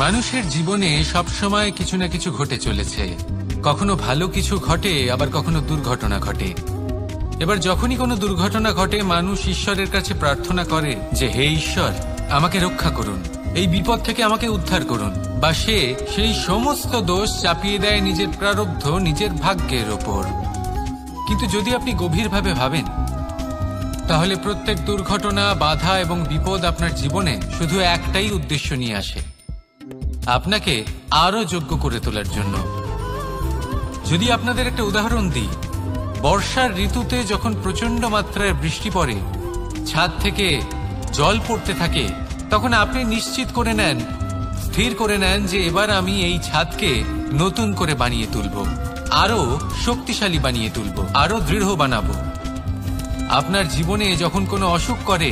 মানুষের জীবনে সবসময় কিছু না কিছু ঘটে চলেছে। কখনো ভালো কিছু ঘটে, আবার কখনো দুর্ঘটনা ঘটে। এবার যখনই কোনো দুর্ঘটনা ঘটে, মানুষ ঈশ্বরের কাছে প্রার্থনা করে যে হে ঈশ্বর, আমাকে রক্ষা করুন, এই বিপদ থেকে আমাকে উদ্ধার করুন। বা সে সেই সমস্ত দোষ চাপিয়ে দেয় নিজের প্রারব্ধ, নিজের ভাগ্যের ওপর। কিন্তু যদি আপনি গভীরভাবে ভাবেন, তাহলে প্রত্যেক দুর্ঘটনা, বাধা এবং বিপদ আপনার জীবনে শুধু একটাই উদ্দেশ্য নিয়ে আসে, আপনাকে আরো যোগ্য করে তোলার জন্য। যদি আপনাদের একটা উদাহরণ দিই, বর্ষার ঋতুতে যখন প্রচন্ড মাত্রায় বৃষ্টি পড়ে, ছাদ থেকে জল পড়তে থাকে, তখন আপনি নিশ্চিত করে নেন, স্থির করে নেন যে এবার আমি এই ছাদকে নতুন করে বানিয়ে তুলব, আরো শক্তিশালী বানিয়ে তুলব, আরো দৃঢ় বানাবো। আপনার জীবনে যখন কোনো অসুখ করে,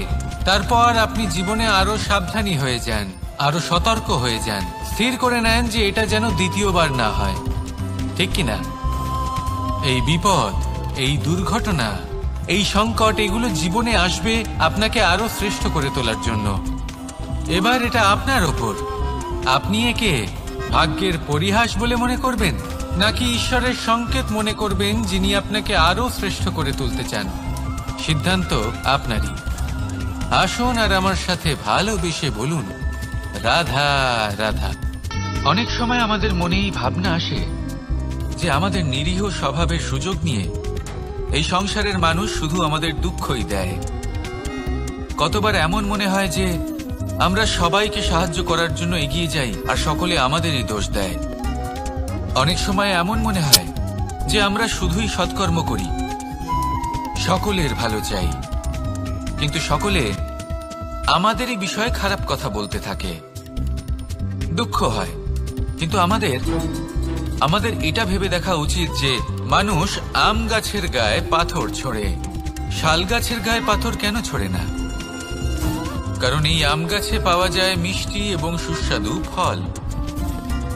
তারপর আপনি জীবনে আরো সাবধানী হয়ে যান, আরো সতর্ক হয়ে যান, স্থির করে নেন যে এটা যেন দ্বিতীয়বার না হয়, ঠিক কিনা? এই বিপদ, এই দুর্ঘটনা, এই সংকট, এগুলো জীবনে আসবে আপনাকে আরো শ্রেষ্ঠ করে তোলার জন্য। এবার এটা আপনার ওপর। আপনি একে ভাগ্যের পরিহাস বলে মনে করবেন, নাকি ঈশ্বরের সংকেত মনে করবেন, যিনি আপনাকে আরো শ্রেষ্ঠ করে তুলতে চান? সিদ্ধান্ত আপনারই। আসুন আর আমার সাথে ভালোবেসে বলুন, রাধা রাধা। অনেক সময় আমাদের মনেই ভাবনা আসে যে আমাদের নিরীহ স্বভাবের সুযোগ নিয়ে এই সংসারের মানুষ শুধু আমাদের দুঃখই দেয়। কতবার এমন মনে হয় যে আমরা সবাইকে সাহায্য করার জন্য এগিয়ে যাই আর সকলে আমাদেরই দোষ দেয়। অনেক সময় এমন মনে হয় যে আমরা শুধুই সৎকর্ম করি, সকলের ভালো চাই, কিন্তু সকলে আমাদেরই বিষয়ে খারাপ কথা বলতে থাকে। দুঃখ হয়, কিন্তু আমাদের এটা ভেবে দেখা উচিত যে মানুষ আম গাছের গায়ে পাথর ছোড়ে, শাল গাছের গায়ে পাথর কেন ছোড়ে না? কারণ এই আম গাছে পাওয়া যায় মিষ্টি এবং সুস্বাদু ফল।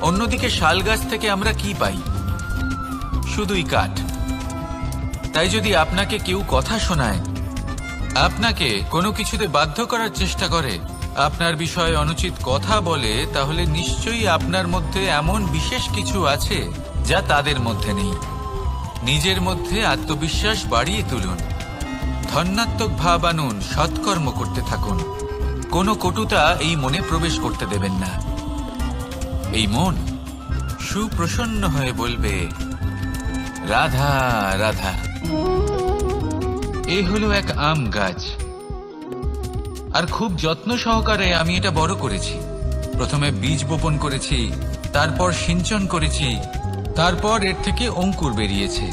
অন্যদিকে শাল গাছ থেকে আমরা কি পাই? শুধুই কাঠ। তাই যদি আপনাকে কেউ কথা শোনায়, আপনাকে কোনো কিছুতে বাধ্য করার চেষ্টা করে, আপনার বিষয়ে অনুচিত কথা বলে, তাহলে নিশ্চয়ই আপনার মধ্যে এমন বিশেষ কিছু আছে যা তাদের মধ্যে নেই। নিজের মধ্যে আত্মবিশ্বাস বাড়িয়ে তুলুন, ধন্যাত্মক ভাব আনুন, সৎকর্ম করতে থাকুন। কোনো কটুতা এই মনে প্রবেশ করতে দেবেন না। এই মন সুপ্রসন্ন হয়ে বলবে, রাধা রাধা। এই হলো এক আম গাছ, আর খুব যত্ন সহকারে আমি এটা বড় করেছি। প্রথমে বীজ বপন করেছি, তারপর সিঞ্চন করেছি, তারপর এর থেকে অঙ্কুর বেরিয়েছে,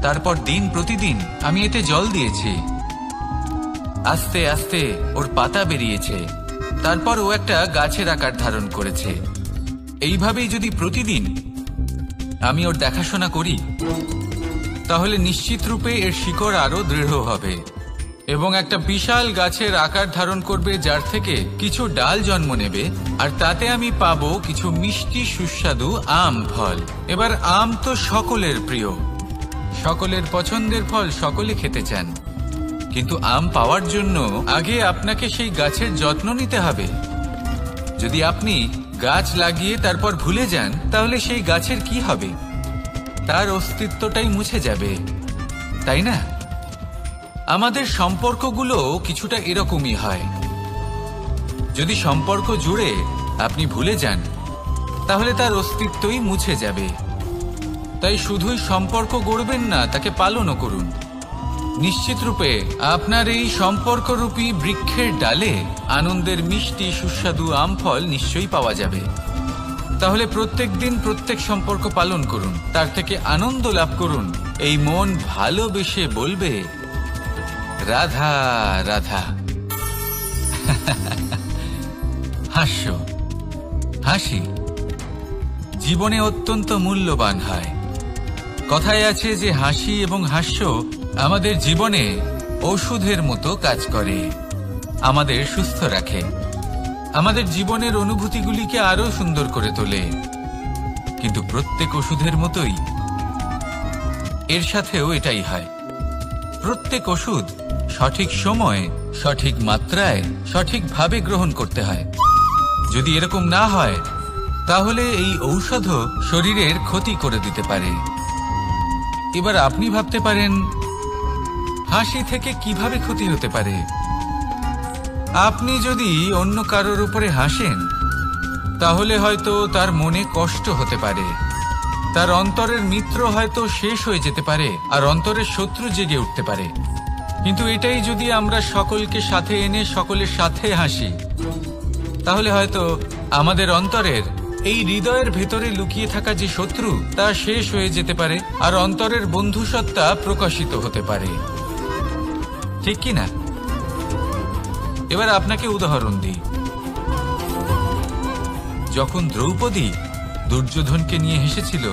তারপর দিন প্রতিদিন আমি এতে জল দিয়েছি। আস্তে আস্তে ওর পাতা বেরিয়েছে, তারপর ও একটা গাছের আকার ধারণ করেছে। এইভাবেই যদি প্রতিদিন আমি ওর দেখাশোনা করি, তাহলে নিশ্চিত রূপে এর শিকড় আরো দৃঢ় হবে এবং একটা বিশাল গাছের আকার ধারণ করবে, যার থেকে কিছু ডাল জন্ম নেবে, আর তাতে আমি পাবো কিছু মিষ্টি সুস্বাদু আম ফল। এবার আম তো সকলের প্রিয়, সকলের পছন্দের ফল, সকলে খেতে চান। কিন্তু আম পাওয়ার জন্য আগে আপনাকে সেই গাছের যত্ন নিতে হবে। যদি আপনি গাছ লাগিয়ে তারপর ভুলে যান, তাহলে সেই গাছের কি হবে? তার অস্তিত্বটাই মুছে যাবে, তাই না? আমাদের সম্পর্কগুলো কিছুটা এরকমই হয়। যদি সম্পর্ক জুড়ে আপনি ভুলে যান, তাহলে তার অস্তিত্বই মুছে যাবে। তাই শুধুই সম্পর্ক গড়বেন না, তাকে পালনও করুন। নিশ্চিত রূপে আপনার এই সম্পর্করূপী বৃক্ষের ডালে আনন্দের মিষ্টি সুস্বাদু আম ফল নিশ্চয়ই পাওয়া যাবে। তাহলে প্রত্যেক দিন প্রত্যেক সম্পর্ক পালন করুন, তার থেকে আনন্দ লাভ করুন। এই মন ভালোবেসে বলবে, রাধা রাধা। হাস্য, হাসি জীবনে অত্যন্ত মূল্যবান হয়। কথায় আছে যে হাসি এবং হাস্য আমাদের জীবনে ওষুধের মতো কাজ করে, আমাদের সুস্থ রাখে, আমাদের জীবনের অনুভূতিগুলিকে আরো সুন্দর করে তোলে। কিন্তু প্রত্যেক ওষুধের মতোই এর সাথেও এটাই হয়। প্রত্যেক ওষুধ সঠিক সময়ে, সঠিক মাত্রায়, সঠিকভাবে গ্রহণ করতে হয়। যদি এরকম না হয়, তাহলে এই ঔষধও শরীরের ক্ষতি করে দিতে পারে। এবার আপনি ভাবতে পারেন হাসি থেকে কিভাবে ক্ষতি হতে পারে। আপনি যদি অন্য কারোর উপরে হাসেন তাহলে হয়তো তার মনে কষ্ট হতে পারে, তার অন্তরের মিত্র হয়তো শেষ হয়ে যেতে পারে আর অন্তরের শত্রু জেগে উঠতে পারে। কিন্তু এটাই যদি আমরা সকলকে সাথে এনে সকলের সাথে হাসি, তাহলে হয়তো আমাদের অন্তরের এই হৃদয়ের ভেতরে লুকিয়ে থাকা যে শত্রু তা শেষ হয়ে যেতে পারে আর অন্তরের বন্ধুসত্তা প্রকাশিত হতে পারে, ঠিক কি না? এবার আপনাকে উদাহরণ দিই। যখন দ্রৌপদী দুর্যোধনকে নিয়ে হেসেছিল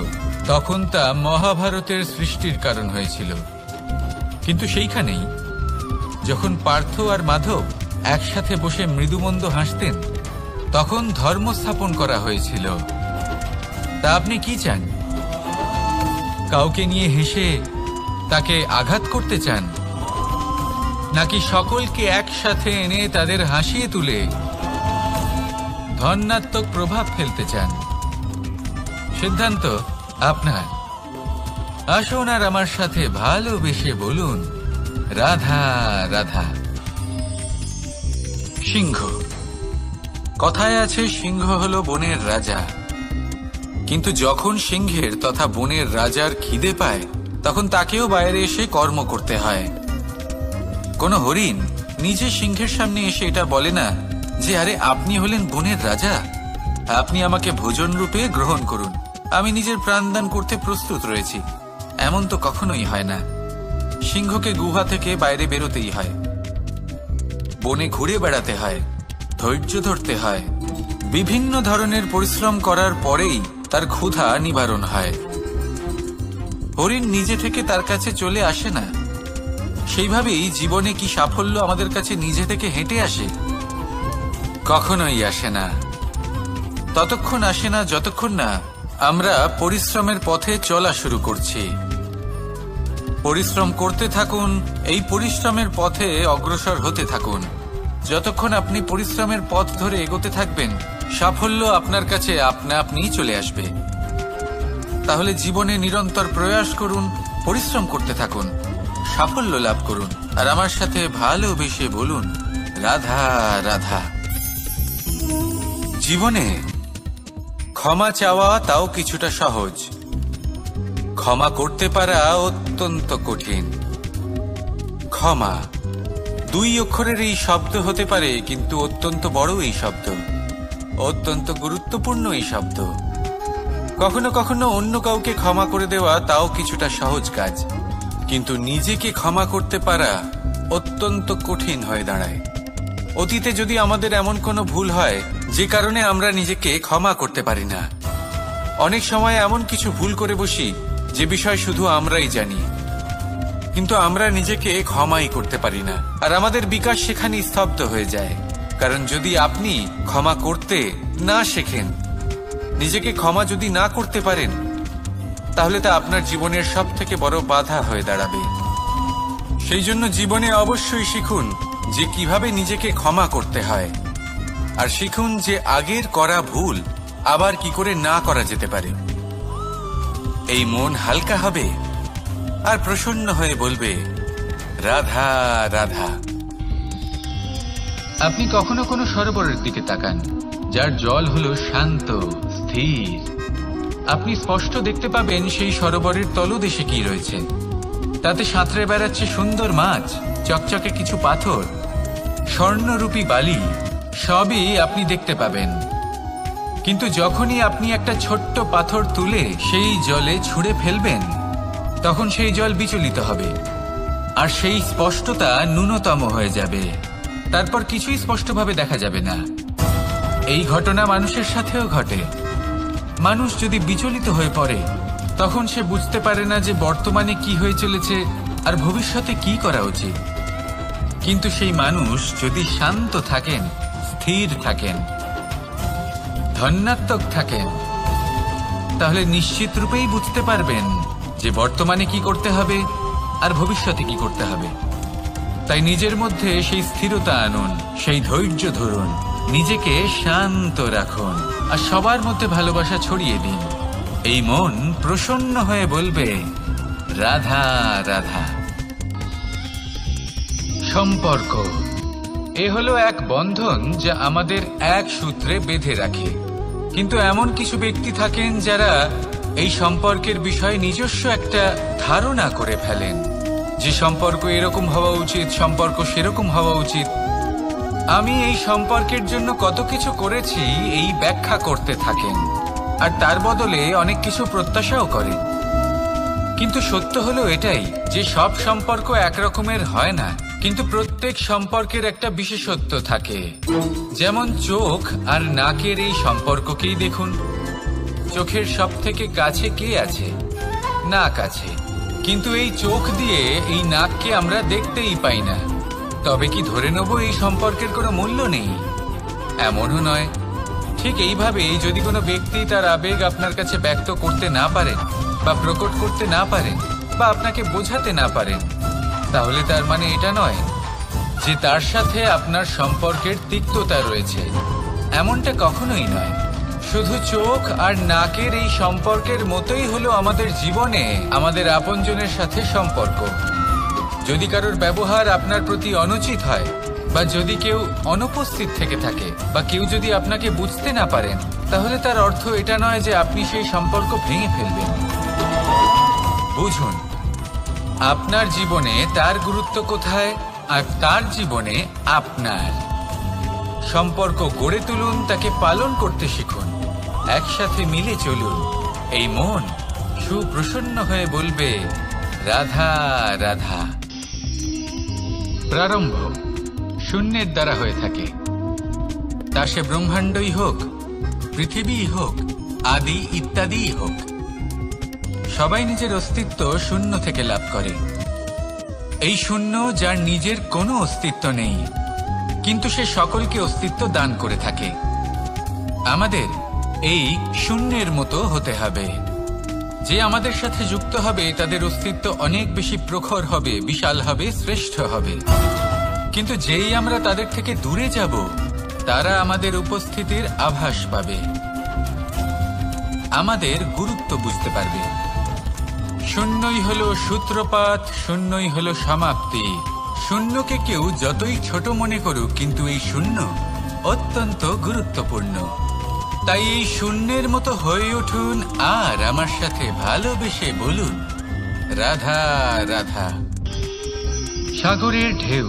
তখন তা মহাভারতের সৃষ্টির কারণ হয়েছিল। কিন্তু সেইখানেই যখন পার্থ আর মাধব একসাথে বসে মৃদুমন্দ হাসতেন তখন ধর্ম স্থাপন করা হয়েছিল। তা আপনি কি চান? কাউকে নিয়ে হেসে তাকে আঘাত করতে চান, নাকি সকলকে একসাথে এনে তাদের হাসিয়ে তুলে ধনাত্মক প্রভাব ফেলতে চান? সিদ্ধান্ত আপনার। আসুন আর আমার সাথে ভালোবেসে বলুন রাধা রাধা। সিংহ। কথায় আছে সিংহ হলো বনের রাজা, কিন্তু যখন সিংহের তথা বনের রাজার খিদে পায় তখন তাকেও বাইরে এসে কর্ম করতে হয়। কোনো হরিণ নিজে সিংহের সামনে এসে এটা বলে না যে আরে আপনি হলেন বনের রাজা, আপনি আমাকে ভোজন রূপে গ্রহণ করুন, আমি নিজের প্রাণদান করতে প্রস্তুত রয়েছি। এমন তো কখনোই হয় না। সিংহকে গুহা থেকে বাইরে বেরোতেই হয়, বনে ঘুরে বেড়াতে হয়, ধৈর্য ধরতে হয়, বিভিন্ন ধরনের পরিশ্রম করার পরেই তার ক্ষুধা নিবারণ হয়। হরিণ নিজে থেকে তার কাছে চলে আসে না। সেইভাবেই জীবনে কি সাফল্য আমাদের কাছে নিজে থেকে হেঁটে আসে? কখনোই আসে না। ততক্ষণ আসে না যতক্ষণ না আমরা পরিশ্রমের পথে চলা শুরু করছি। পরিশ্রম করতে থাকুন, এই পরিশ্রমের পথে অগ্রসর হতে থাকুন। যতক্ষণ আপনি পরিশ্রমের পথ ধরে এগোতে থাকবেন সাফল্য আপনার কাছে আপনা আপনিই চলে আসবে। তাহলে জীবনে নিরন্তর প্রয়াস করুন, পরিশ্রম করতে থাকুন, সাফল্য লাভ করুন আর আমার সাথে ভালোবেসে বলুন রাধা রাধা। জীবনে ক্ষমা চাওয়া তাও কিছুটা সহজ, ক্ষমা করতে পারা অত্যন্ত কঠিন। ক্ষমা 2 অক্ষরের এই শব্দ হতে পারে, কিন্তু অত্যন্ত বড় এই শব্দ, অত্যন্ত গুরুত্বপূর্ণ এই শব্দ। কখনো কখনো অন্য কাউকে ক্ষমা করে দেওয়া তাও কিছুটা সহজ কাজ, কিন্তু নিজেকে ক্ষমা করতে পারা অত্যন্ত কঠিন হয়ে দাঁড়ায়। অতীতে যদি আমাদের এমন কোনো ভুল হয় যে কারণে আমরা নিজেকে ক্ষমা করতে পারি না, অনেক সময় এমন কিছু ভুল করে বসি যে বিষয় শুধু আমরাই জানি, কিন্তু আমরা নিজেকে ক্ষমাই করতে পারি না আর আমাদের বিকাশ সেখানেই স্তব্ধ হয়ে যায়। কারণ যদি আপনি ক্ষমা করতে না শেখেন, নিজেকে ক্ষমা যদি না করতে পারেন, তাহলে তা আপনার জীবনের সব থেকে বড় বাধা হয়ে দাঁড়াবে। সেই জন্য জীবনে অবশ্যই শিখুন যে কিভাবে নিজেকে ক্ষমা করতে হয়, আর শিখুন যে আগের করা ভুল আবার কি করে না করা যেতে পারে। এই মন হালকা হবে আর প্রসন্ন হয়ে বলবে রাধা রাধা। আপনি কখনো কোনো সরোবরের দিকে তাকান যার জল হলো শান্ত, স্থির। আপনি স্পষ্ট দেখতে পাবেন সেই সরোবরের তলদেশে কি রয়েছে। তাতে সাঁতরে বেড়াচ্ছে সুন্দর মাছ, চকচকে কিছু পাথর, স্বর্ণরূপী বালি, সবই আপনি দেখতে পাবেন। কিন্তু যখনই আপনি একটা ছোট্ট পাথর তুলে সেই জলে ছুঁড়ে ফেলবেন, তখন সেই জল বিচলিত হবে আর সেই স্পষ্টতা ন্যূনতম হয়ে যাবে। তারপর কিছুই স্পষ্টভাবে দেখা যাবে না। এই ঘটনা মানুষের সাথেও ঘটে। মানুষ যদি বিচলিত হয়ে পড়ে, তখন সে বুঝতে পারে না যে বর্তমানে কি হয়ে চলেছে আর ভবিষ্যতে কি করা উচিত। কিন্তু সেই মানুষ যদি শান্ত থাকেন, স্থির থাকেন, ধনাত্মক থাকেন, তাহলে নিশ্চিত রূপেই বুঝতে পারবেন যে বর্তমানে কি করতে হবে আর ভবিষ্যতে কি করতে হবে। তাই নিজের মধ্যে সেই স্থিরতা আনুন, সেই ধৈর্য ধরুন, নিজেকে শান্ত রাখুন আর সবার মধ্যে ভালোবাসা ছড়িয়ে দিন। এই মন প্রসন্ন হয়ে বলবে, রাধা রাধা। সম্পর্ক এ হলো এক বন্ধন যা আমাদের এক সূত্রে বেঁধে রাখে। কিন্তু এমন কিছু ব্যক্তি থাকেন যারা এই সম্পর্কের বিষয়ে নিজস্ব একটা ধারণা করে ফেলেন, যে সম্পর্ক এরকম হওয়া উচিত, সম্পর্ক সেরকম হওয়া উচিত। আমি এই সম্পর্কের জন্য কত কিছু করেছি এই ব্যাখ্যা করতে থাকেন, আর তার বদলে অনেক কিছু প্রত্যাশাও করেন। কিন্তু সত্য হলো এটাই যে সব সম্পর্ক একরকমের হয় না, কিন্তু প্রত্যেক সম্পর্কের একটা বিশেষত্ব থাকে। যেমন চোখ আর নাকের এই সম্পর্ককেই দেখুন। চোখের সব থেকে কাছে কে আছে? নাক আছে। কিন্তু এই চোখ দিয়ে এই নাককে আমরা দেখতেই পাই না। তবে কি ধরে নেব এই সম্পর্কের কোনো মূল্য নেই? এমনও নয়। ঠিক এইভাবেই যদি কোনো ব্যক্তি তার আবেগ আপনার কাছে ব্যক্ত করতে না পারেন, বা প্রকট করতে না পারেন, বা আপনাকে বোঝাতে না পারেন, তাহলে তার মানে এটা নয় যে তার সাথে আপনার সম্পর্কের তিক্ততা রয়েছে। এমনটা কখনোই নয়। শুধু চোখ আর নাকের এই সম্পর্কের মতোই হলো আমাদের জীবনে আমাদের আপনজনের সাথে সম্পর্ক। যদি কারোর ব্যবহার আপনার প্রতি অনুচিত হয়, বা যদি কেউ অনুপস্থিত থেকে থাকে, বা কেউ যদি আপনাকে বুঝতে না পারেন, তাহলে তার অর্থ এটা নয় যে আপনি সেই সম্পর্ক ভেঙে ফেলবেন। বুঝুন, আপনার জীবনে তার গুরুত্ব কোথায়, আর তার জীবনে আপনার। সম্পর্ক গড়ে তুলুন, তাকে পালন করতে শিখুন, একসাথে মিলে চলুন। এই মন সুপ্রসন্ন হয়ে বলবে, রাধা রাধা। প্রারম্ভ শূন্যের দ্বারা হয়ে থাকে। তা সে ব্রহ্মাণ্ডই হোক, পৃথিবীই হোক, আদি ইত্যাদিই হোক। সবাই নিজের অস্তিত্ব শূন্য থেকে লাভ করে। এই শূন্য যার নিজের কোনো অস্তিত্ব নেই, কিন্তু সে সকলকে অস্তিত্ব দান করে থাকে। আমাদের এই শূন্যের মতো হতে হবে। যে আমাদের সাথে যুক্ত হবে তাদের অস্তিত্ব অনেক বেশি প্রখর হবে, বিশাল হবে, শ্রেষ্ঠ হবে। কিন্তু যেই আমরা তাদের থেকে দূরে যাব, তারা আমাদের উপস্থিতির আভাস পাবে, আমাদের গুরুত্ব বুঝতে পারবে। শূন্যই হলো সূত্রপাত, শূন্যই হলো সমাপ্তি। শূন্যকে কেউ যতই ছোট মনে করুক, কিন্তু এই শূন্য অত্যন্ত গুরুত্বপূর্ণ। তাই এই শূন্যের মতো হয়ে উঠুন আর আমার সাথে ভালোবেসে বলুন, রাধা রাধা। সাগরের ঢেউ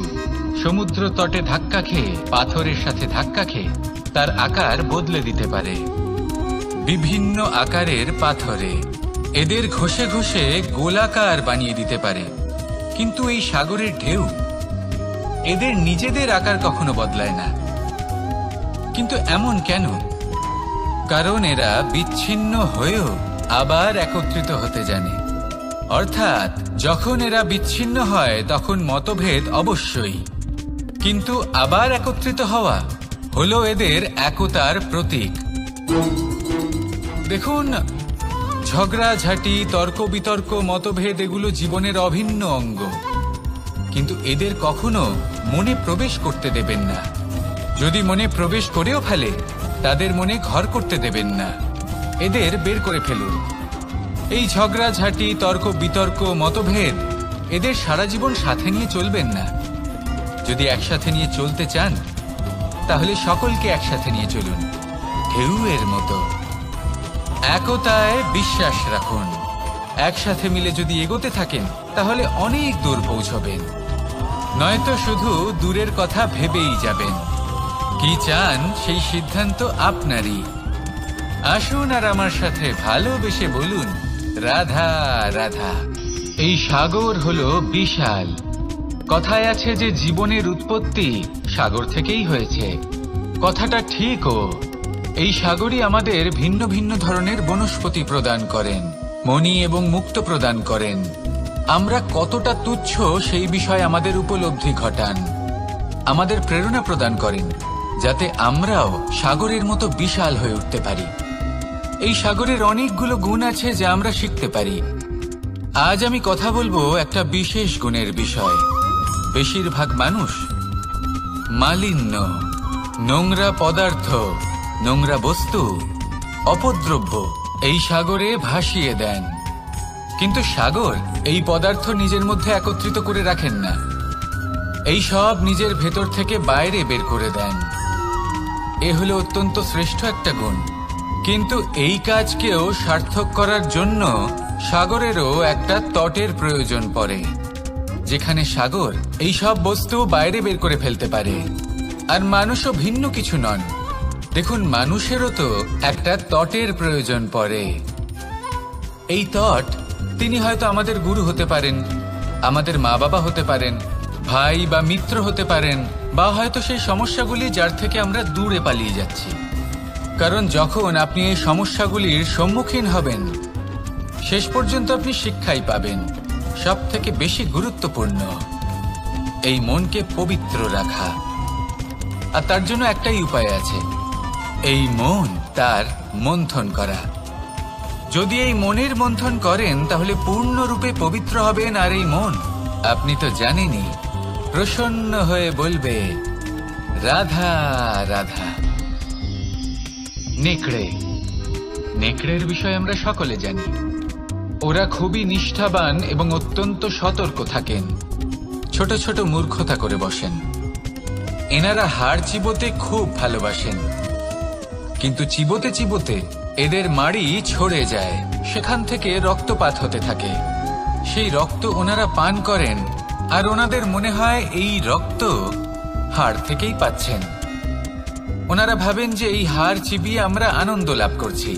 সমুদ্র তটে ধাক্কা খেয়ে, পাথরের সাথে ধাক্কা খেয়ে তার আকার বদলে দিতে পারে। বিভিন্ন আকারের পাথরে এদের ঘষে ঘষে গোলাকার বানিয়ে দিতে পারে। কিন্তু এই সাগরের ঢেউ এদের নিজেদের আকার কখনো বদলায় না। কিন্তু এমন কেন? কারণ এরা বিচ্ছিন্ন হয়েও আবার একত্রিত হতে জানে। অর্থাৎ যখন এরা বিচ্ছিন্ন হয় তখন মতভেদ অবশ্যই, কিন্তু আবার একত্রিত হওয়া হলো এদের একতার প্রতীক। দেখুন, ঝগড়াঝাঁটি, তর্ক বিতর্ক, মতভেদ এগুলো জীবনের অভিন্ন অঙ্গ। কিন্তু এদের কখনো মনে প্রবেশ করতে দেবেন না। যদি মনে প্রবেশ করেও ফেলে, তাদের মনে ঘর করতে দেবেন না। এদের বের করে ফেলুন। এই ঝগড়াঝাঁটি, তর্ক বিতর্ক, মতভেদ এদের সারা জীবন সাথে নিয়ে চলবেন না। যদি একসাথে নিয়ে চলতে চান, তাহলে সকলকে একসাথে নিয়ে চলুন, ঢেউয়ের মতো। একতায় বিশ্বাস রাখুন। একসাথে মিলে যদি এগোতে থাকেন, তাহলে অনেক দূর পৌঁছবেন। নয়তো শুধু দূরের কথা ভেবেই যাবেন। কি চান সেই সিদ্ধান্ত আপনারই। আসুন আর আমার সাথে ভালোবেসে বলুন, রাধা রাধা। এই সাগর হলো বিশাল। কথায় আছে যে জীবনের উৎপত্তি সাগর থেকেই হয়েছে। কথাটা ঠিকও। এই সাগরই আমাদের ভিন্ন ভিন্ন ধরনের বনস্পতি প্রদান করেন, মণি এবং মুক্ত প্রদান করেন। আমরা কতটা তুচ্ছ সেই বিষয়ে আমাদের উপলব্ধি ঘটান, আমাদের প্রেরণা প্রদান করেন, যাতে আমরাও সাগরের মতো বিশাল হয়ে উঠতে পারি। এই সাগরের অনেকগুলো গুণ আছে যা আমরা শিখতে পারি। আজ আমি কথা বলবো একটা বিশেষ গুণের বিষয়। বেশিরভাগ মানুষ মালিন্য, নোংরা পদার্থ, নোংরা বস্তু, অপদ্রব্য এই সাগরে ভাসিয়ে দেন। কিন্তু সাগর এই পদার্থ নিজের মধ্যে একত্রিত করে রাখেন না, এই সব নিজের ভেতর থেকে বাইরে বের করে দেন। এ হলো অত্যন্ত শ্রেষ্ঠ একটা গুণ। কিন্তু এই কাজকেও সার্থক করার জন্য সাগরেরও একটা তটের প্রয়োজন পড়ে, যেখানে সাগর এই সব বস্তু বাইরে বের করে ফেলতে পারে। আর মানুষও ভিন্ন কিছু নন। দেখুন, মানুষেরও তো একটা তটের প্রয়োজন পড়ে। এই তট, তিনি হয়তো আমাদের গুরু হতে পারেন, আমাদের মা বাবা হতে পারেন, ভাই বা মিত্র হতে পারেন, বা হয়তো সেই সমস্যাগুলি যার থেকে আমরা দূরে পালিয়ে যাচ্ছি। কারণ যখন আপনি এই সমস্যাগুলির সম্মুখীন হবেন, শেষ পর্যন্ত আপনি শিক্ষাই পাবেন। সব থেকে বেশি গুরুত্বপূর্ণ এই মনকে পবিত্র রাখা। আর তার জন্য একটাই উপায় আছে, এই মন তার মন্থন করা। যদি এই মনের মন্থন করেন তাহলে পূর্ণরূপে পবিত্র হবেন। আর এই মন, আপনি তো জানেনই, প্রসন্ন হয়ে বলবে রাধা রাধা। নেকড়ে, নেকড়ের বিষয়ে আমরা সকলে জানি। ওরা খুবই নিষ্ঠাবান এবং অত্যন্ত সতর্ক থাকেন, ছোট ছোট মূর্খতা করে বসেন। এনারা হাড় চিবোতে খুব ভালোবাসেন, কিন্তু চিবোতে চিবোতে এদের মাড়ি ছড়ে যায়, সেখান থেকে রক্তপাত হতে থাকে। সেই রক্ত ওনারা পান করেন, আর ওনাদের মনে হয় এই রক্ত হাড় থেকেই পাচ্ছেন। ওনারা ভাবেন যে এই হাড় চিবিয়ে আমরা আনন্দ লাভ করছি,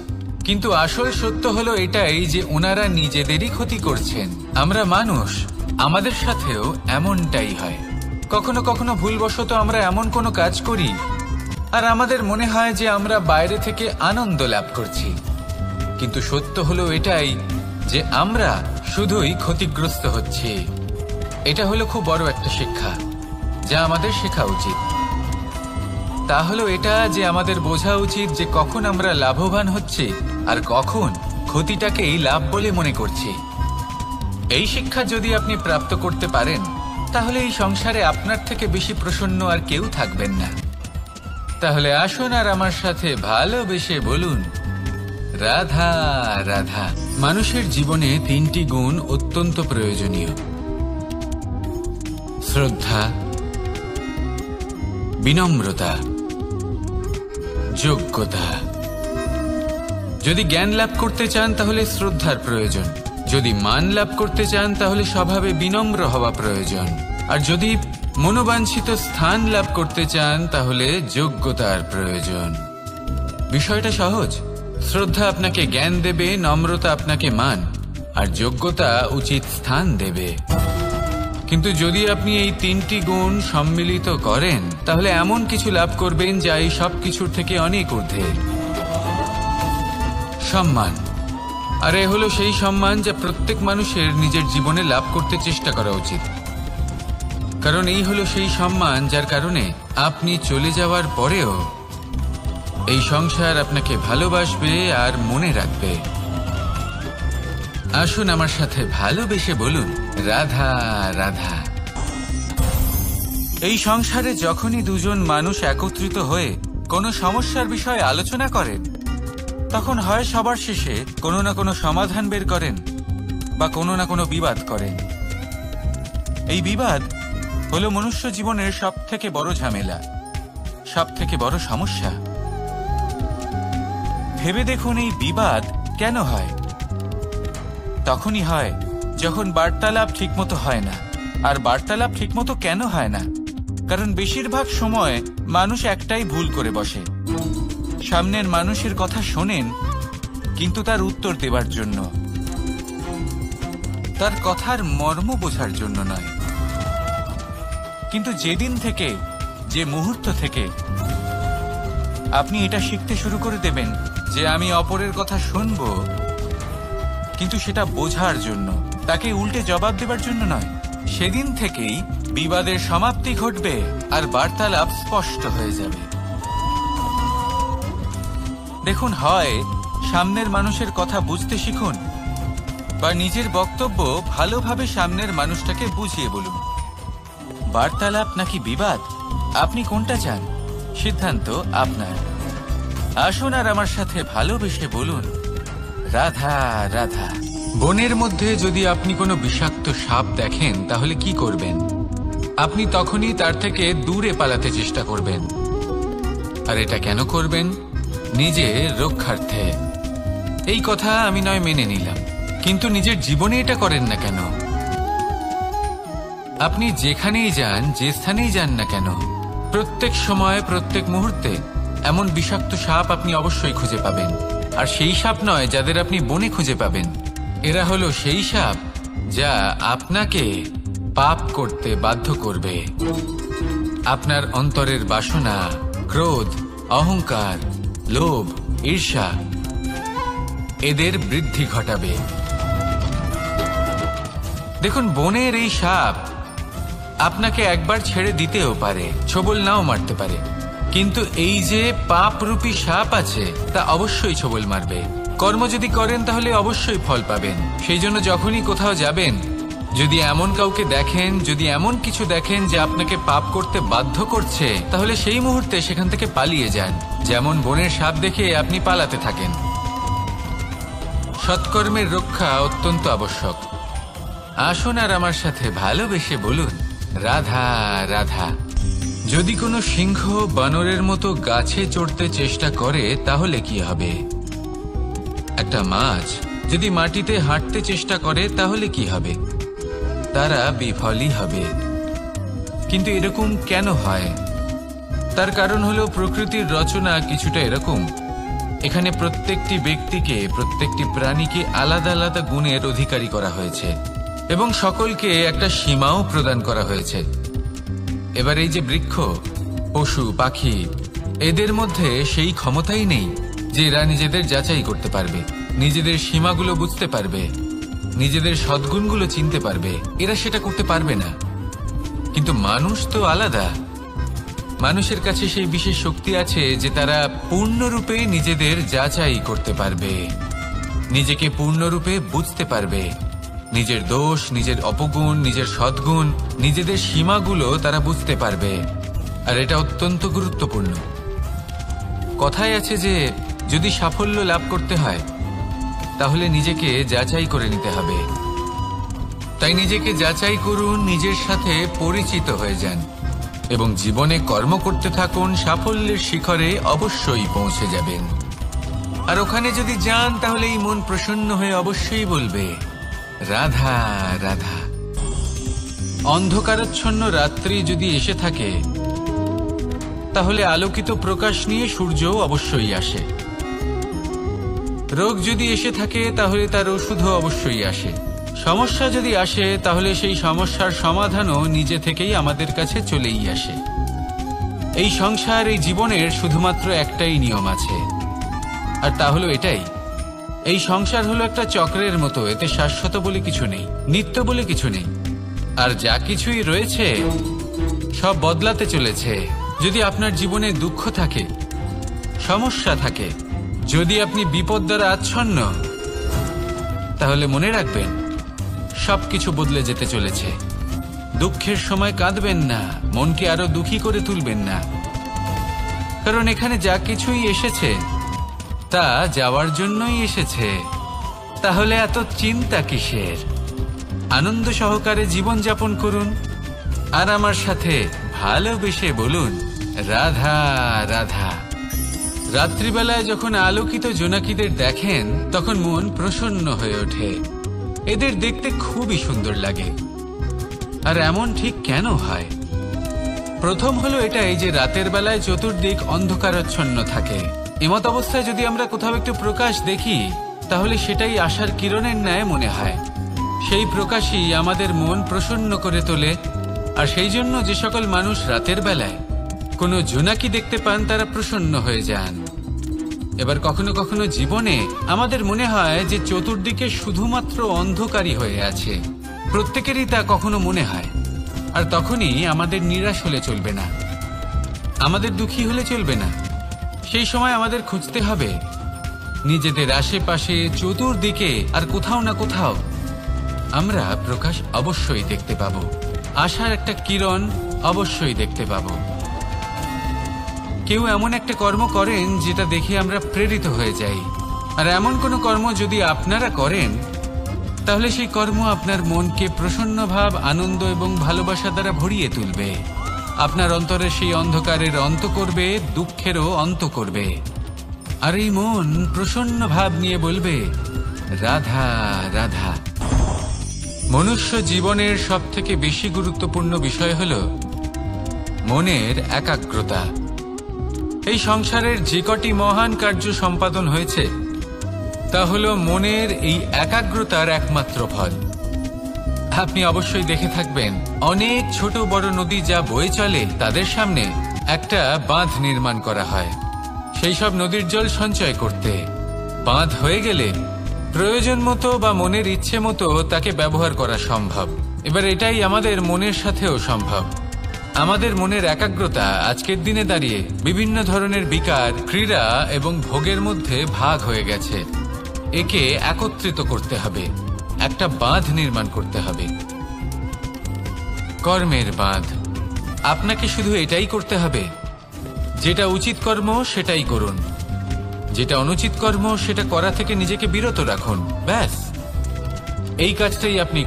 কিন্তু আসল সত্য হলো এটাই যে ওনারা নিজেদেরই ক্ষতি করছেন। আমরা মানুষ, আমাদের সাথেও এমনটাই হয়। কখনো কখনো ভুলবশত আমরা এমন কোনো কাজ করি, আর আমাদের মনে হয় যে আমরা বাইরে থেকে আনন্দ লাভ করছি, কিন্তু সত্য হলো এটাই যে আমরা শুধুই ক্ষতিগ্রস্ত হচ্ছি। এটা হলো খুব বড় একটা শিক্ষা, যা আমাদের শেখা উচিত। তা হলো এটা যে আমাদের বোঝা উচিত যে কখন আমরা লাভবান হচ্ছি আর কখন ক্ষতিটাকেই লাভ বলে মনে করছি। এই শিক্ষা যদি আপনি প্রাপ্ত করতে পারেন, তাহলে এই সংসারে আপনার থেকে বেশি প্রসন্ন আর কেউ থাকবেন না। তাহলে আসুন আর আমার সাথে ভালোবেসে বলুন রাধা রাধা। মানুষের জীবনে তিনটি গুণ অত্যন্ত প্রয়োজনীয়: শ্রদ্ধা, বিনম্রতা, যোগ্যতা। যদি জ্ঞান লাভ করতে চান তাহলে শ্রদ্ধার প্রয়োজন, যদি মান লাভ করতে চান তাহলে স্বভাবে বিনম্র হওয়া প্রয়োজন, আর যদি মনোবাঞ্ছিত স্থান লাভ করতে চান তাহলে যোগ্যতার প্রয়োজন। বিষয়টা সহজ। শ্রদ্ধা আপনাকে জ্ঞান দেবে, নম্রতা আপনাকে মান, আর যোগ্যতা উচিত স্থান দেবে। কিন্তু যদি আপনি এই তিনটি গুণ সম্মিলিত করেন, তাহলে এমন কিছু লাভ করবেন যা এই সব কিছুর থেকে অনেক ঊর্ধ্বে। সম্মান। আর এ হলো সেই সম্মান যা প্রত্যেক মানুষের নিজের জীবনে লাভ করতে চেষ্টা করা উচিত। কারণ এই হলো সেই সম্মান যার কারণে আপনি চলে যাওয়ার পরেও এই সংসার আপনাকে ভালোবাসবে আর মনে রাখবে। আসুন আমার সাথে ভালোবেসে বলুন রাধা রাধা। এই সংসারে যখনই দুজন মানুষ একত্রিত হয়ে কোনো সমস্যার বিষয়ে আলোচনা করেন, তখন হয় সবার শেষে কোনো না কোনো সমাধান বের করেন বা কোনো না কোনো বিবাদ করেন। এই বিবাদ হলো মনুষ্য জীবনের সব থেকে বড় ঝামেলা, সব থেকে বড় সমস্যা। ভেবে দেখুন এই বিবাদ কেন হয়? তখনই হয় যখন বার্তালাপ ঠিকমতো হয় না। আর বার্তালাপ ঠিকমতো কেন হয় না? কারণ বেশিরভাগ সময় মানুষ একটাই ভুল করে বসে, সামনের মানুষের কথা শোনেন কিন্তু তার উত্তর দেবার জন্য, তার কথার মর্ম বোঝার জন্য নয়। কিন্তু যেদিন থেকে, যে মুহূর্ত থেকে আপনি এটা শিখতে শুরু করে দেবেন যে আমি অপরের কথা শুনব, কিন্তু সেটা বোঝার জন্য, তাকে উল্টে জবাব দেবার জন্য নয়, সেদিন থেকেই বিবাদের সমাপ্তি ঘটবে আর বার্তালাপ স্পষ্ট হয়ে যাবে। দেখুন, হয় সামনের মানুষের কথা বুঝতে শিখুন, বা নিজের বক্তব্য ভালোভাবে সামনের মানুষটাকে বুঝিয়ে বলুন। বার্তালাপ নাকি বিবাদ, আপনি কোনটা চান সিদ্ধান্ত আপনার। আসুন আর আমার সাথে ভালোবেসে বলুন, রাধা রাধা। বনের মধ্যে যদি আপনি কোনো বিষাক্ত সাপ দেখেন তাহলে কি করবেন? আপনি তখনই তার থেকে দূরে পালাতে চেষ্টা করবেন। আর এটা কেন করবেন? নিজের রক্ষার্থে। এই কথা আমি নয় মেনে নিলাম, কিন্তু নিজের জীবনে এটা করেন না কেন? আপনি যেখানেই যান, যে স্থানেই যান না কেন, প্রত্যেক সময় প্রত্যেক মুহূর্তে এমন বিষাক্ত সাপ আপনি অবশ্যই খুঁজে পাবেন। আর সেই সাপ নয় যাদের আপনি বনে খুঁজে পাবেন, এরা হলো সেই সাপ যা আপনাকে পাপ করতে বাধ্য করবে। আপনার অন্তরের বাসনা, ক্রোধ, অহংকার, লোভ, ঈর্ষা এদের বৃদ্ধি ঘটাবে। দেখুন, বনের এই সাপ আপনাকে একবার ছেড়ে দিতেও পারে, ছোবল নাও মারতে পারে, কিন্তু এই যে পাপরূপী সাপ আছে তা অবশ্যই ছোবল মারবে। কর্ম যদি করেন তাহলে অবশ্যই ফল পাবেন। সেই জন্য যখনই কোথাও যাবেন, যদি এমন কাউকে দেখেন, যদি এমন কিছু দেখেন যে আপনাকে পাপ করতে বাধ্য করছে, তাহলে সেই মুহূর্তে সেখান থেকে পালিয়ে যান। যেমন বনের সাপ দেখে আপনি পালাতে থাকেন। সৎকর্মের রক্ষা অত্যন্ত আবশ্যক। আসুন আর আমার সাথে ভালোবেসে বলুন, রাধা রাধা। যদি কোনো সিংহ বানরের মতো গাছে চড়তে চেষ্টা করে তাহলে কি হবে? একটা মাছ যদি মাটিতে হাঁটতে চেষ্টা করে তাহলে কি হবে? তারা বিফলই হবে। কিন্তু এরকম কেন হয়? তার কারণ হলো প্রকৃতির রচনা কিছুটা এরকম। এখানে প্রত্যেকটি ব্যক্তিকে, প্রত্যেকটি প্রাণীকে আলাদা আলাদা গুণের অধিকারী করা হয়েছে এবং সকলকে একটা সীমাও প্রদান করা হয়েছে। এবার এই যে বৃক্ষ, পশু, পাখি, এদের মধ্যে সেই ক্ষমতাই নেই যে এরা নিজেদের যাচাই করতে পারবে, নিজেদের সীমাগুলো বুঝতে পারবে, নিজেদের সদ্গুণগুলো চিনতে পারবে। এরা সেটা করতে পারবে না। কিন্তু মানুষ তো আলাদা। মানুষের কাছে সেই বিশেষ শক্তি আছে যে তারা পূর্ণরূপে নিজেদের যাচাই করতে পারবে, নিজেকে পূর্ণরূপে বুঝতে পারবে, নিজের দোষ, নিজের অপগুণ, নিজের সদ্গুণ, নিজেদের সীমাগুলো তারা বুঝতে পারবে। আর এটা অত্যন্ত গুরুত্বপূর্ণ। কথায় আছে যে যদি সাফল্য লাভ করতে হয় তাহলে নিজেকে যাচাই করে নিতে হবে। তাই নিজেকে যাচাই করুন, নিজের সাথে পরিচিত হয়ে যান এবং জীবনে কর্ম করতে থাকুন। সাফল্যের শিখরে অবশ্যই পৌঁছে যাবেন। আর ওখানে যদি যান তাহলে এই মন প্রসন্ন হয়ে অবশ্যই বলবে, রাধা রাধা। অন্ধকারাচ্ছন্ন রাত্রি যদি এসে থাকে তাহলে আলোকিত প্রকাশ নিয়ে সূর্যও অবশ্যই আসে। রোগ যদি এসে থাকে তাহলে তার ওষুধও অবশ্যই আসে। সমস্যা যদি আসে তাহলে সেই সমস্যার সমাধানও নিজে থেকেই আমাদের কাছে চলেই আসে। এই সংসার, এই জীবনের শুধুমাত্র একটাই নিয়ম আছে, আর তা হলো এটাই, এই সংসার হলো একটা চক্রের মতো। এতে শাশ্বত বলে কিছু নেই, নিত্য বলে কিছু নেই। আর যা কিছুই রয়েছে সব বদলাতে চলেছে। যদি আপনার জীবনে দুঃখ থাকে, সমস্যা থাকে, যদি আপনি বিপদ দ্বারা আচ্ছন্ন, তাহলে মনে রাখবেন সবকিছু বদলে যেতে চলেছে। দুঃখের সময় কাঁদবেন না, মনকে আরো দুঃখী করে তুলবেন না, কারণ এখানে যা কিছুই এসেছে তা যাওয়ার জন্যই এসেছে। তাহলে এত চিন্তা কিসের? আনন্দ সহকারে জীবন যাপন করুন আর আমার সাথে ভালোবেসে বলুন, রাধা রাধা। রাত্রিবেলায় যখন আলোকিত জোনাকিদের দেখেন তখন মন প্রসন্ন হয়ে ওঠে। এদের দেখতে খুবই সুন্দর লাগে। আর এমন ঠিক কেন হয়? প্রথম হলো এটাই যে রাতের বেলায় চতুর্দিক অন্ধকারাচ্ছন্ন থাকে। এমত অবস্থায় যদি আমরা কোথাও একটু প্রকাশ দেখি তাহলে সেটাই আশার কিরণের ন্যায় মনে হয়। সেই প্রকাশই আমাদের মন প্রসন্ন করে তোলে। আর সেই জন্য যে সকল মানুষ রাতের বেলায় কোনো জোনাকি দেখতে পান তারা প্রসন্ন হয়ে যান। এবার কখনো কখনো জীবনে আমাদের মনে হয় যে চতুর্দিকে শুধুমাত্র অন্ধকারই হয়ে আছে। প্রত্যেকেরই তা কখনো মনে হয়। আর তখনই আমাদের নিরাশ হলে চলবে না, আমাদের দুঃখী হলে চলবে না। সেই সময় আমাদের খুঁজতে হবে নিজেদের আশেপাশে, চতুর্দিকে আর কোথাও না কোথাও আমরা প্রকাশ অবশ্যই দেখতে পাবো, আশার একটা কিরণ অবশ্যই দেখতে পাবো। কেউ এমন একটা কর্ম করেন যেটা দেখে আমরা প্রেরিত হয়ে যাই, আর এমন কোনো কর্ম যদি আপনারা করেন তাহলে সেই কর্ম আপনার মনকে প্রসন্ন ভাব, আনন্দ এবং ভালোবাসা দ্বারা ভরিয়ে তুলবে। আপনার অন্তরে সেই অন্ধকারের অন্ত করবে, দুঃখেরও অন্ত করবে। আর এই মন প্রসন্ন ভাব নিয়ে বলবে, রাধা রাধা। মনুষ্য জীবনের সবথেকে বেশি গুরুত্বপূর্ণ বিষয় হল মনের একাগ্রতা। এই সংসারের যে কটি মহান কার্য সম্পাদন হয়েছে তা হল মনের এই একাগ্রতার একমাত্র ফল। আপনি অবশ্যই দেখে থাকবেন, অনেক ছোট বড় নদী যা বয়ে চলে তাদের সামনে একটা বাঁধ নির্মাণ করা হয় সেই সব নদীর জল সঞ্চয় করতে। বাঁধ হয়ে গেলে প্রয়োজন মতো বা মনের ইচ্ছে মতো তাকে ব্যবহার করা সম্ভব। এবার এটাই আমাদের মনের সাথেও সম্ভব। আমাদের মনের একাগ্রতা আজকের দিনে দাঁড়িয়ে বিভিন্ন ধরনের বিকার, ক্রীড়া এবং ভোগের মধ্যে ভাগ হয়ে গেছে। একে একত্রিত করতে হবে, একটা বাঁধ নির্মাণ করতে হবে, কর্মের বাঁধ। আপনাকে শুধু এটাই করতে হবে, যেটা উচিত কর্ম সেটাই করুন, যেটা অনুচিত কর্ম সেটা করা থেকে নিজেকে বিরত রাখুন। ব্যাস, এই কাজটাই আপনি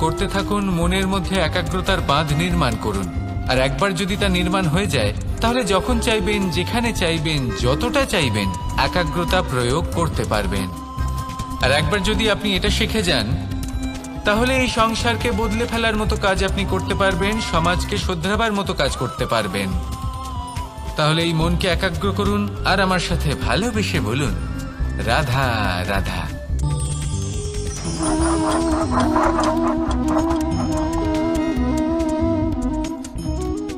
করতে থাকুন, মনের মধ্যে একাগ্রতার বাঁধ নির্মাণ করুন। আর একবার যদি তা নির্মাণ হয়ে যায় তাহলে যখন চাইবেন, যেখানে চাইবেন, যতটা চাইবেন একাগ্রতা প্রয়োগ করতে পারবেন। আর একবার যদি আপনি এটা শিখে যান তাহলে এই সংসারকে বদলে ফেলার মতো কাজ আপনি করতে পারবেন, সমাজকে শোধরাবার মতো কাজ করতে পারবেন। তাহলে এই মনকে একাগ্র করুন আর আমার সাথে ভালোবেসে বলুন, রাধা রাধা।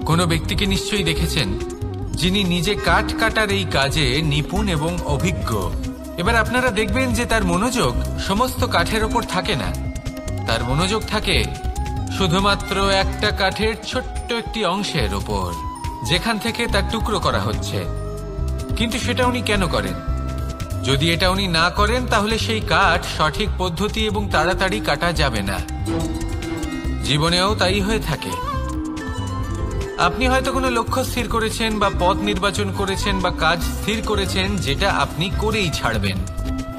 কোনো ব্যক্তিকে নিশ্চয়ই দেখেছেন যিনি নিজে কাঠ কাটার এই কাজে নিপুণ এবং অভিজ্ঞ। এবার আপনারা দেখবেন যে তার মনোযোগ সমস্ত কাঠের ওপর থাকে না, তার মনোযোগ থাকে শুধুমাত্র একটা কাঠের ছোট্ট একটি অংশের ওপর, যেখান থেকে তার টুকরো করা হচ্ছে। কিন্তু সেটা উনি কেন করেন? যদি এটা উনি না করেন তাহলে সেই কাঠ সঠিক পদ্ধতি এবং তাড়াতাড়ি কাটা যাবে না। জীবনেও তাই হয়ে থাকে। আপনি হয়তো কোনো লক্ষ্য স্থির করেছেন বা পথ নির্বাচন করেছেন বা কাজ স্থির করেছেন যেটা আপনি করেই ছাড়বেন।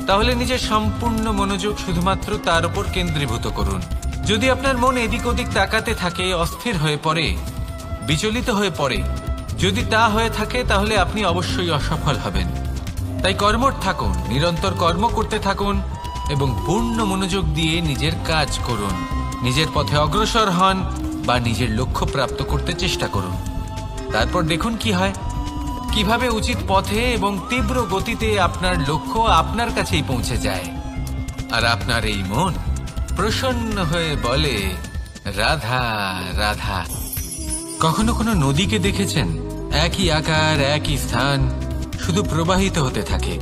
তাহলে নিজের সম্পূর্ণ মনোযোগ শুধুমাত্র তার উপর কেন্দ্রীভূত করুন। যদি আপনার মন এদিক ওদিক তাকাতে থাকে, অস্থির হয়ে পড়ে, বিচলিত হয়ে পড়ে, যদি তা হয়ে থাকে তাহলে আপনি অবশ্যই অসফল হবেন। তাই কর্মঠ থাকুন, নিরন্তর কর্ম করতে থাকুন এবং পূর্ণ মনোযোগ দিয়ে নিজের কাজ করুন। নিজের পথে অগ্রসর হন বা নিজের লক্ষ্য প্রাপ্ত করতে চেষ্টা করুন। তারপর দেখুন কি হয়, কিভাবে উচিত পথে এবং তীব্র গতিতে আপনার লক্ষ্য আপনার কাছেই পৌঁছে যায়। আর আপনার এই মন প্রসন্ন হয়ে বলে, রাধা রাধা। কখনো কোনো নদীকে দেখেছেন? একই আকার, একই স্থান, শুধু প্রবাহিত হতে থাকে।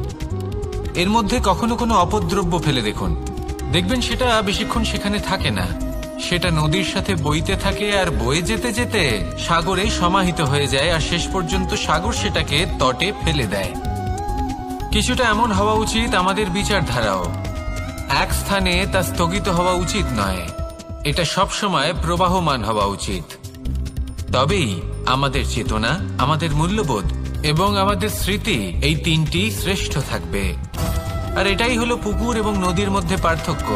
এর মধ্যে কখনো কোনো অপদ্রব্য ফেলে দেখুন, দেখবেন সেটা বেশিক্ষণ সেখানে থাকে না। সেটা নদীর সাথে বইতে থাকে আর বয়ে যেতে যেতে সাগরে সমাহিত হয়ে যায় আর শেষ পর্যন্ত সাগর সেটাকে তটে ফেলে দেয়। কিছুটা এমন হওয়া উচিত আমাদের বিচারধারাও। এক স্থানে তা স্থগিত হওয়া উচিত নয়, এটা সবসময় প্রবাহমান হওয়া উচিত। তবেই আমাদের চেতনা, আমাদের মূল্যবোধ এবং আমাদের স্মৃতি, এই তিনটি শ্রেষ্ঠ থাকবে। আর এটাই হলো পুকুর এবং নদীর মধ্যে পার্থক্য।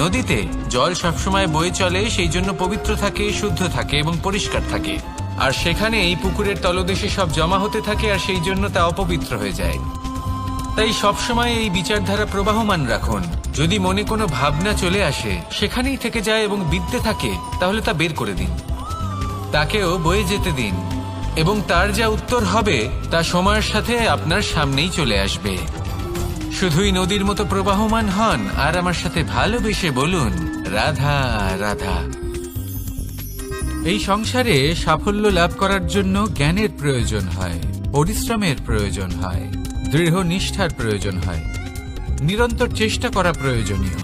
নদীতে জল সবসময় বয়ে চলে, সেই জন্য পবিত্র থাকে, শুদ্ধ থাকে এবং পরিষ্কার থাকে। আর সেখানে এই পুকুরের তলদেশে সব জমা হতে থাকে আর সেই জন্য তা অপবিত্র হয়ে যায়। তাই সবসময় এই বিচারধারা প্রবাহমান রাখুন। যদি মনে কোনো ভাবনা চলে আসে, সেখানেই থেকে যায় এবং বিদ্যে থাকে, তাহলে তা বের করে দিন, তাকেও বয়ে যেতে দিন এবং তার যা উত্তর হবে তা সময়ের সাথে আপনার সামনেই চলে আসবে। শুধুই নদীর মতো প্রবাহমান হন আর আমার সাথে ভালোবেসে বলুন, রাধা রাধা। এই সংসারে সাফল্য লাভ করার জন্য জ্ঞানের প্রয়োজন হয়, পরিশ্রমের প্রয়োজন হয়, দৃঢ় নিষ্ঠার প্রয়োজন হয়, নিরন্তর চেষ্টা করা প্রয়োজনীয়।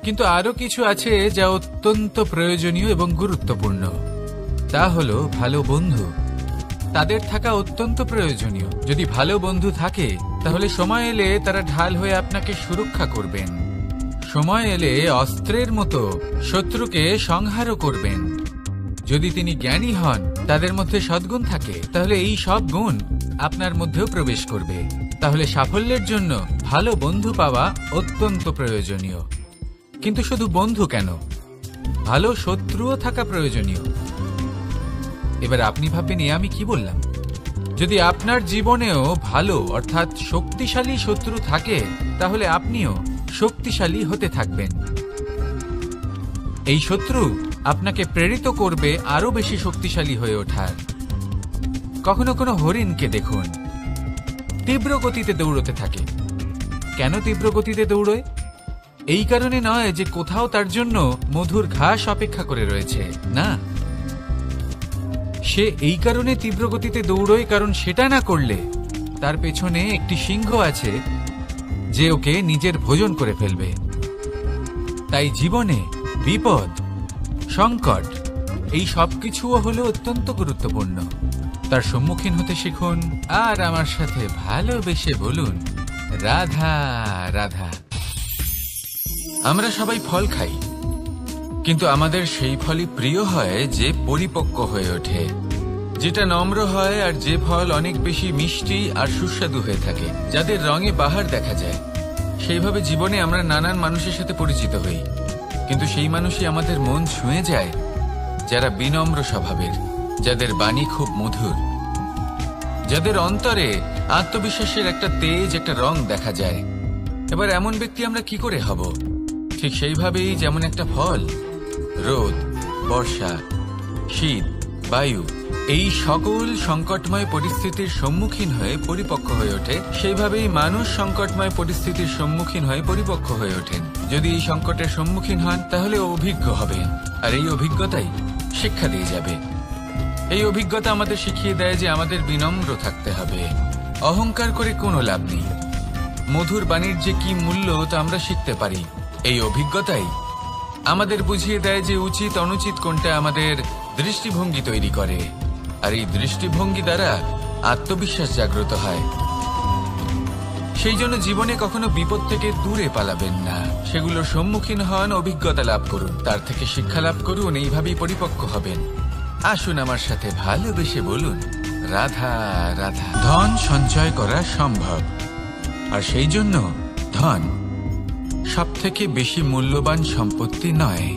কিন্তু আরো কিছু আছে যা অত্যন্ত প্রয়োজনীয় এবং গুরুত্বপূর্ণ। তা হলো ভালো বন্ধু। তাদের থাকা অত্যন্ত প্রয়োজনীয়। যদি ভালো বন্ধু থাকে তাহলে সময় এলে তারা ঢাল হয়ে আপনাকে সুরক্ষা করবেন। সময় এলে অস্ত্রের মতো শত্রুকে সংহারও করবেন। যদি তিনি জ্ঞানী হন তাদের মধ্যে সদ্গুণ থাকে, তাহলে এই সব গুণ আপনার মধ্যেও প্রবেশ করবে। তাহলে সাফল্যের জন্য ভালো বন্ধু পাওয়া অত্যন্ত প্রয়োজনীয়। কিন্তু শুধু বন্ধু কেন, ভালো শত্রুও থাকা প্রয়োজনীয়। এবার আপনি ভাববেন, আমি কি বললাম? যদি আপনার জীবনেও ভালো অর্থাৎ শক্তিশালী শত্রু থাকে, তাহলে আপনিও শক্তিশালী হতে থাকবেন। এই শত্রু আপনাকে প্রেরিত করবে আরো বেশি শক্তিশালী হয়ে ওঠার। কখনো কোনো হরিণকে দেখুন, তীব্র গতিতে দৌড়তে থাকে। কেন তীব্র গতিতে দৌড়য়? এই কারণে নয় যে কোথাও তার জন্য মধুর ঘাস অপেক্ষা করে রয়েছে, না। সে এই কারণে তীব্র গতিতে দৌড়য় কারণ সেটা না করলে তার পেছনে একটি সিংহ আছে যে ওকে নিজের ভোজন করে ফেলবে। তাই জীবনে বিপদ, সংকট, এই সবকিছুও হলো অত্যন্ত গুরুত্বপূর্ণ। তার সম্মুখীন হতে শিখুন আর আমার সাথে ভালোবেসে বলুন, রাধা রাধা। আমরা সবাই ফল খাই, কিন্তু আমাদের সেই ফলই প্রিয় হয় যে পরিপক্ক হয়ে ওঠে, যেটা নম্র হয়, আর যে ফল অনেক বেশি মিষ্টি আর সুস্বাদু হয়ে থাকে, যাদের রঙে বাহার দেখা যায়। সেইভাবে জীবনে আমরা নানান মানুষের সাথে পরিচিত হই, কিন্তু সেই মানুষই আমাদের মন ছুঁয়ে যায় যারা বিনম্র স্বভাবের, যাদের বাণী খুব মধুর, যাদের অন্তরে আত্মবিশ্বাসের একটা তেজ, একটা রং দেখা যায়। এবার এমন ব্যক্তি আমরা কি করে হব? ঠিক সেইভাবেই যেমন একটা ফল রোদ, বর্ষা, শীত, বায়ু এই সকল সংকটময় পরিস্থিতির সম্মুখীন হয়ে পরিপক্ক হয়ে ওঠে, সেইভাবেই মানুষ সংকটময় পরিস্থিতির সম্মুখীন হয়ে পরিপক্ক হয়ে ওঠেন। যদি এই সংকটের সম্মুখীন হন তাহলে অভিজ্ঞ হবেন, আর এই অভিজ্ঞতাই শিক্ষা দিয়ে যাবে। এই অভিজ্ঞতা আমাদের শিখিয়ে দেয় যে আমাদের বিনম্র থাকতে হবে। অহংকার করে কোনো লাভ নেই। মধুর বাণীর যে কি মূল্য তা আমরা শিখতে পারি। এই অভিজ্ঞতাই আমাদের বুঝিয়ে দেয় যে উচিত অনুচিত কোনটা, আমাদের দৃষ্টিভঙ্গি তৈরি করে, আর এই দৃষ্টিভঙ্গি দ্বারা আত্মবিশ্বাস জাগ্রত হয়। সেই জন্য জীবনে কখনো বিপদ থেকে দূরে পালাবেন না, সেগুলোর সম্মুখীন হন, অভিজ্ঞতা লাভ করুন, তার থেকে শিক্ষা লাভ করুন, এইভাবেই পরিপক্ক হবেন। আসুন আমার সাথে ভালোবেসে বলুন, রাধা রাধা। ধন সঞ্চয় করা সম্ভব, আর সেই জন্য ধন সব থেকে বেশি মূল্যবান সম্পত্তি নয়।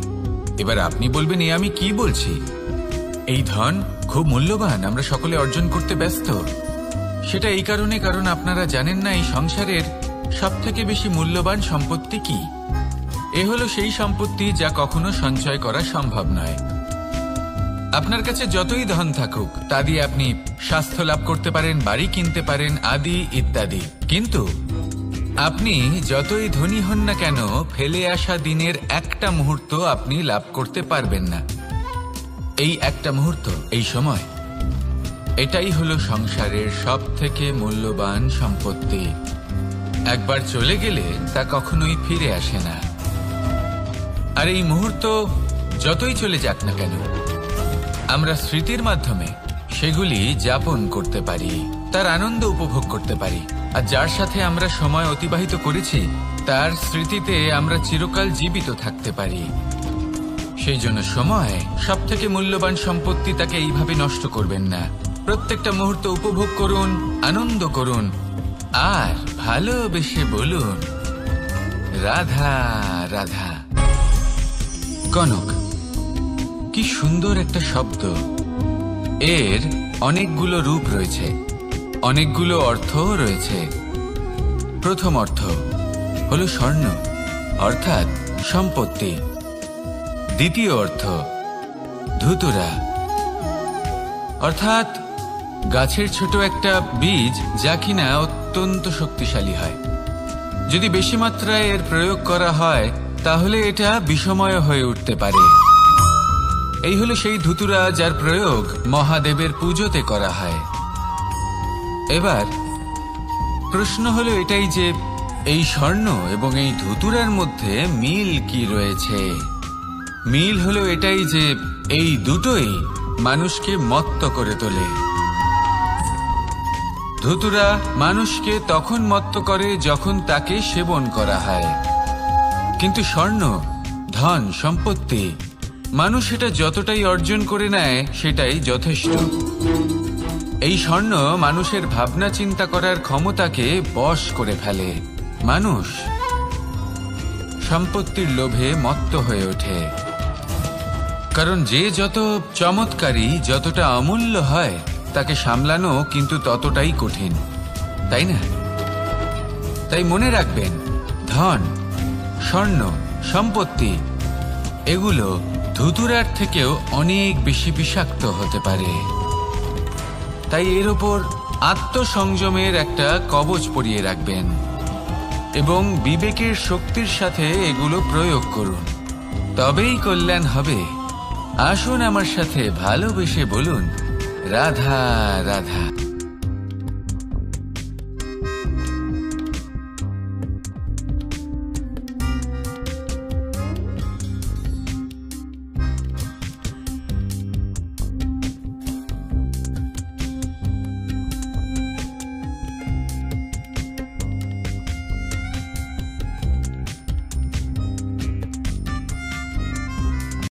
এবার আপনি বলবেন, আমি কি বলছি? এই ধন খুব মূল্যবান, আমরা সকলে অর্জন করতে ব্যস্ত। সেটা এই কারণে, কারণ আপনারা জানেন না এই সংসারের সব থেকে বেশি মূল্যবান সম্পত্তি কি। এ হলো সেই সম্পত্তি যা কখনো সঞ্চয় করা সম্ভব নয়। আপনার কাছে যতই ধন থাকুক তা দিয়ে আপনি স্বাস্থ্য লাভ করতে পারেন, বাড়ি কিনতে পারেন, আদি ইত্যাদি, কিন্তু আপনি যতই ধনী হন না কেন, ফেলে আসা দিনের একটা মুহূর্ত আপনি লাভ করতে পারবেন না। এই একটা মুহূর্ত, এই সময়, এটাই হলো সংসারের সব থেকে মূল্যবান সম্পত্তি। একবার চলে গেলে তা কখনোই ফিরে আসে না। আর এই মুহূর্ত যতই চলে যাক না কেন, আমরা স্মৃতির মাধ্যমে সেগুলি যাপন করতে পারি, তার আনন্দ উপভোগ করতে পারি, আর যার সাথে আমরা সময় অতিবাহিত করেছি তার স্মৃতিতে আমরা চিরকাল জীবিত থাকতে পারি। সেই জন্য সময় সব থেকে মূল্যবান সম্পত্তি, তাকে এইভাবে নষ্ট করবেন না। প্রত্যেকটা মুহূর্ত উপভোগ করুন, আনন্দ করুন, আর ভালোবেসে বলুন, রাধা রাধা। কনক, কি সুন্দর একটা শব্দ। এর অনেকগুলো রূপ রয়েছে, অনেকগুলো অর্থও রয়েছে। প্রথম অর্থ হলো স্বর্ণ, অর্থাৎ সম্পত্তি। দ্বিতীয় অর্থ ধুতুরা, অর্থাৎ গাছের ছোট একটা বীজ, যা কিনা অত্যন্ত শক্তিশালী হয়। যদি বেশি মাত্রায় এর প্রয়োগ করা হয় তাহলে এটা বিষময় হয়ে উঠতে পারে। এই হলো সেই ধুতুরা যার প্রয়োগ মহাদেবের পুজোতে করা হয়। এবার প্রশ্ন হলো এটাই যে এই স্বর্ণ এবং এই ধুতুরার মধ্যে মিল কি রয়েছে। মিল হলো এটাই যে এই দুটোই মানুষকে মত্ত করে তোলে। ধুতুরা মানুষকে তখন মত্ত করে যখন তাকে সেবন করা হয়, কিন্তু স্বর্ণ, ধন, সম্পত্তি মানুষ এটা যতটাই অর্জন করে নেয় সেটাই যথেষ্ট। এই স্বর্ণ মানুষের ভাবনা চিন্তা করার ক্ষমতাকে বশ করে ফেলে। মানুষ সম্পত্তির লোভে মত্ত হয়ে ওঠে, কারণ যে যত চমৎকারী, যতটা অমূল্য হয়, তাকে সামলানো কিন্তু ততটাই কঠিন, তাই না? তাই মনে রাখবেন, ধন, স্বর্ণ, সম্পত্তি এগুলো ধুতুরার থেকেও অনেক বেশি বিষাক্ত হতে পারে। তাই এর ওপর আত্মসংযমের একটা কবচ পরিয়ে রাখবেন এবং বিবেকের শক্তির সাথে এগুলো প্রয়োগ করুন, তবেই কল্যাণ হবে। আসুন আমার সাথে ভালোবেসে বলুন, রাধা রাধা।